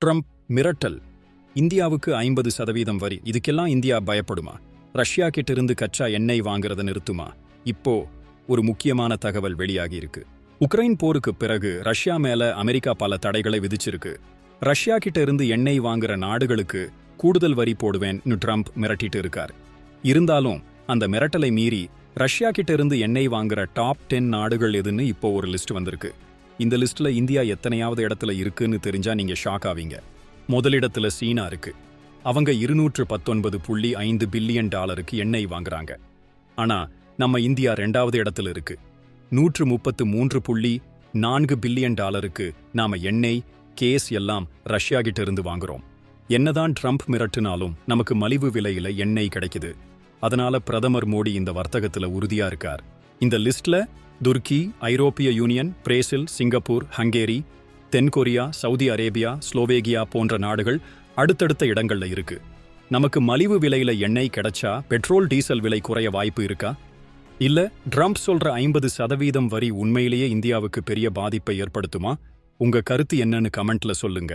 Trump மிரட்டல். இந்தியாவுக்கு 50% வரி. இதுக்கெல்லாம் இந்தியா பயப்படுமா? ரஷ்யா கிட்ட இருந்து கச்சா எண்ணெய் வாங்குறத நிறுத்துமா? இப்போ ஒரு முக்கியமான தகவல் வெளியாகி இருக்கு. உக்ரைன் போருக்கு பிறகு ரஷ்யா மேல அமெரிக்கா பல தடைகளை விதிச்சிருக்கு. ரஷ்யா கிட்ட இருந்து எண்ணெய் வாங்குற நாடுகளுக்கு கூடுதல் வரி போடுவேன்னு ட்ரம்ப் மிரட்டிட்டு இருக்கார். இருந்தாலும் அந்த மிரட்டலை மீறி ரஷ்யா கிட்ட இருந்து எண்ணெய் வாங்குற டாப் 10 நாடுகள் எதுன்னு இப்போ ஒரு லிஸ்ட் வந்திருக்கு. இந்த லிஸ்ட்ல இந்தியா எத்தனையாவது இடத்துல இருக்குன்னு தெரிஞ்சா நீங்க ஷாக் ஆவீங்க. முதலிடத்துல சீனா இருக்கு. அவங்க 219.5 பில்லியன் டாலருக்கு எண்ணெய் வாங்குறாங்க. ஆனா நம்ம இந்தியா 2வது இடத்துல இருக்கு. 133.4 பில்லியன் டாலருக்கு நாம எண்ணெய், கேஸ் எல்லாம் ரஷ்யா கிட்ட இருந்து வாங்குறோம். என்னதான் ட்ரம்ப் மிரட்டினாலும் நமக்கு மலிவு விலையில எண்ணெய் கிடைக்குது. அதனால பிரதமர் மோடி இந்த வர்த்தகத்துல உறுதியா இருக்கார். இந்த லிஸ்ட்ல துருக்கி, ஐரோப்பிய யூனியன், பிரேசில், சிங்கப்பூர், ஹங்கேரி, தென்கொரியா, சவுதி அரேபியா, ஸ்லோவேகியா போன்ற நாடுகள் அடுத்தடுத்த இடங்கள்ல இருக்கு. நமக்கு மலிவு விலையில எண்ணெய் கிடைச்சா பெட்ரோல், டீசல் விலை குறைய வாய்ப்பு இருக்கா? இல்ல ட்ரம்ப் சொல்ற 50% வரி உண்மையிலேயே இந்தியாவுக்கு பெரிய பாதிப்பை ஏற்படுத்துமா? உங்க கருத்து என்னன்னு கமெண்ட்ல சொல்லுங்க.